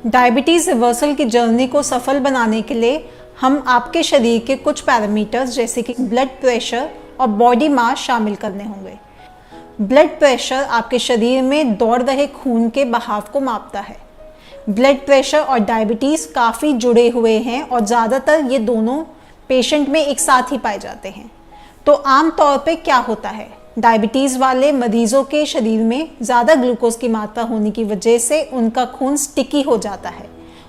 Diabetes reversal की journey को सफल बनाने के लिए हम आपके शरीर के कुछ पैरामीटर्स जैसे कि ब्लड प्रेशर और बॉडी मास शामिल करने होंगे। ब्लड प्रेशर आपके शरीर में दौड़ रहे खून के बहाव को मापता है। ब्लड प्रेशर और डायबिटीज़ काफ़ी जुड़े हुए हैं और ज़्यादातर ये दोनों पेशेंट में एक साथ ही पाए जाते हैं। तो आम तौर पे क्या होता है, डायबिटीज़ वाले मरीजों के शरीर में ज़्यादा ग्लूकोज की मात्रा होने की वजह से उनका खून स्टिकी हो जाता है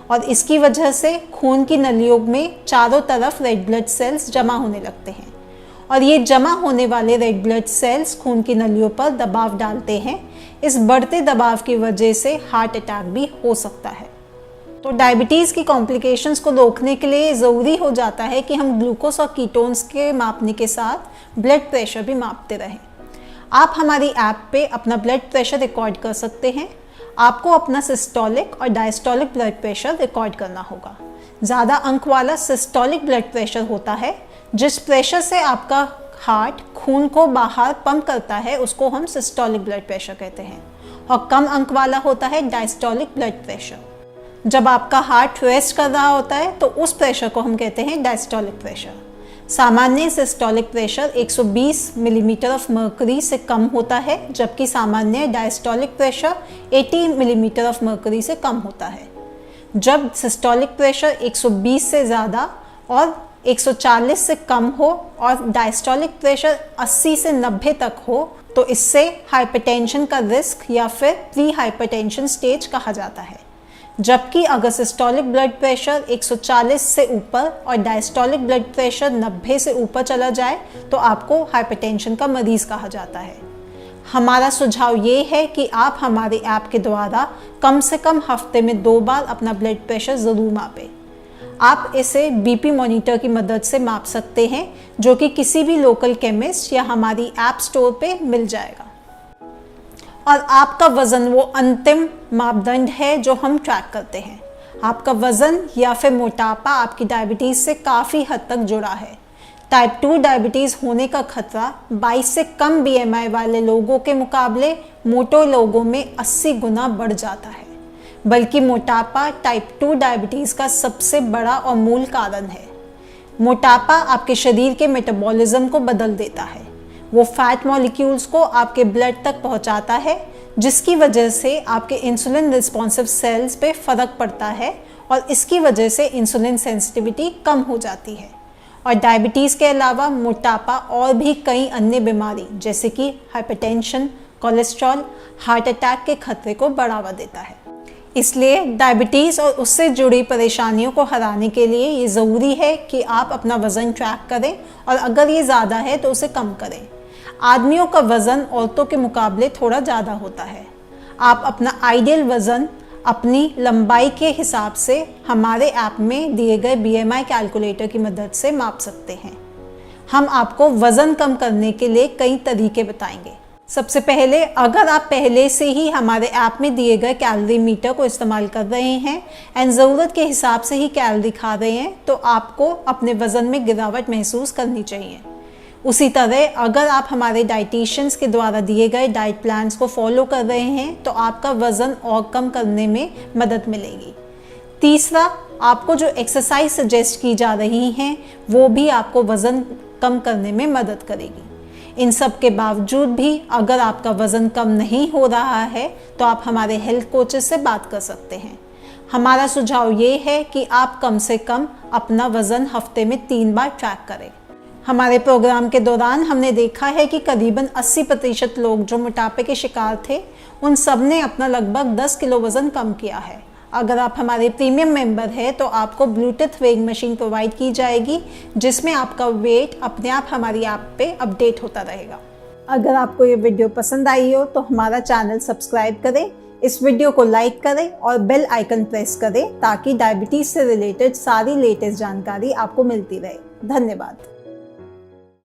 और इसकी वजह से खून की नलियों में चारों तरफ रेड ब्लड सेल्स जमा होने लगते हैं और ये जमा होने वाले रेड ब्लड सेल्स खून की नलियों पर दबाव डालते हैं। इस बढ़ते दबाव की वजह से हार्ट अटैक भी हो सकता है। तो डायबिटीज़ की कॉम्प्लिकेशंस को रोकने के लिए ज़रूरी हो जाता है कि हम ग्लूकोज और कीटोन्स के मापने के साथ ब्लड प्रेशर भी मापते रहें। आप हमारी ऐप पे अपना ब्लड प्रेशर रिकॉर्ड कर सकते हैं। आपको अपना सिस्टोलिक और डायस्टोलिक ब्लड प्रेशर रिकॉर्ड करना होगा। ज़्यादा अंक वाला सिस्टोलिक ब्लड प्रेशर होता है, जिस प्रेशर से आपका हार्ट खून को बाहर पंप करता है उसको हम सिस्टोलिक ब्लड प्रेशर कहते हैं, और कम अंक वाला होता है डायस्टोलिक ब्लड प्रेशर। जब आपका हार्ट रेस्ट कर रहा होता है तो उस प्रेशर को हम कहते हैं डायस्टोलिक प्रेशर। सामान्य systolic pressure 120 millimetre of mercury से कम होता है, जबकि सामान्य diastolic pressure 80 millimetre of mercury से कम होता है। जब सिस्टोलिक प्रेशर 120 से ज़्यादा और 140 से कम हो और डायस्टोलिक प्रेशर 80 से 90 तक हो तो इससे हाइपरटेंशन का रिस्क या फिर प्री हाइपरटेंशन स्टेज कहा जाता है। जबकि अगर सिस्टोलिक ब्लड प्रेशर 140 से ऊपर और डायस्टोलिक ब्लड प्रेशर 90 से ऊपर चला जाए तो आपको हाइपरटेंशन का मरीज कहा जाता है। हमारा सुझाव ये है कि आप हमारे ऐप के द्वारा कम से कम हफ्ते में 2 बार अपना ब्लड प्रेशर ज़रूर मापें। आप इसे बीपी मॉनिटर की मदद से माप सकते हैं, जो कि किसी भी लोकल केमिस्ट या हमारी ऐप स्टोर पे मिल जाएगा। और आपका वज़न वो अंतिम मापदंड है जो हम ट्रैक करते हैं। आपका वज़न या फिर मोटापा आपकी डायबिटीज़ से काफ़ी हद तक जुड़ा है। टाइप 2 डायबिटीज़ होने का खतरा 22 से कम BMI वाले लोगों के मुकाबले मोटे लोगों में 80 गुना बढ़ जाता है। बल्कि मोटापा टाइप 2 डायबिटीज़ का सबसे बड़ा और मूल कारण है। मोटापा आपके शरीर के मेटाबॉलिज्म को बदल देता है। वो फैट मॉलिक्यूल्स को आपके ब्लड तक पहुंचाता है, जिसकी वजह से आपके इंसुलिन रिस्पॉन्सिव सेल्स पे फ़र्क पड़ता है और इसकी वजह से इंसुलिन सेंसिटिविटी कम हो जाती है। और डायबिटीज़ के अलावा मोटापा और भी कई अन्य बीमारी जैसे कि हाइपरटेंशन, कोलेस्ट्रॉल, हार्ट अटैक के खतरे को बढ़ावा देता है। इसलिए डायबिटीज़ और उससे जुड़ी परेशानियों को हराने के लिए ये ज़रूरी है कि आप अपना वज़न ट्रैक करें और अगर ये ज़्यादा है तो उसे कम करें। आदमियों का वज़न औरतों के मुकाबले थोड़ा ज़्यादा होता है। आप अपना आइडियल वज़न अपनी लंबाई के हिसाब से हमारे ऐप में दिए गए BMI कैलकुलेटर की मदद से माप सकते हैं। हम आपको वज़न कम करने के लिए कई तरीके बताएंगे। सबसे पहले, अगर आप पहले से ही हमारे ऐप में दिए गए कैलोरी मीटर को इस्तेमाल कर रहे हैं एंड ज़रूरत के हिसाब से ही कैलोरी खा रहे हैं तो आपको अपने वज़न में गिरावट महसूस करनी चाहिए। उसी तरह अगर आप हमारे डाइटिशियंस के द्वारा दिए गए डाइट प्लान्स को फॉलो कर रहे हैं तो आपका वज़न और कम करने में मदद मिलेगी। तीसरा, आपको जो एक्सरसाइज सजेस्ट की जा रही हैं वो भी आपको वज़न कम करने में मदद करेगी। इन सब के बावजूद भी अगर आपका वज़न कम नहीं हो रहा है तो आप हमारे हेल्थ कोचेस से बात कर सकते हैं। हमारा सुझाव ये है कि आप कम से कम अपना वज़न हफ्ते में 3 बार ट्रैक करें। हमारे प्रोग्राम के दौरान हमने देखा है कि करीबन 80% लोग जो मोटापे के शिकार थे उन सब ने अपना लगभग 10 किलो वज़न कम किया है। अगर आप हमारे प्रीमियम मेंबर हैं तो आपको ब्लूटूथ वेइंग मशीन प्रोवाइड की जाएगी, जिसमें आपका वेट अपने आप हमारी ऐप पे अपडेट होता रहेगा। अगर आपको ये वीडियो पसंद आई हो तो हमारा चैनल सब्सक्राइब करें, इस वीडियो को लाइक करें और बेल आइकन प्रेस करें ताकि डायबिटीज़ से रिलेटेड सारी लेटेस्ट जानकारी आपको मिलती रहे। धन्यवाद।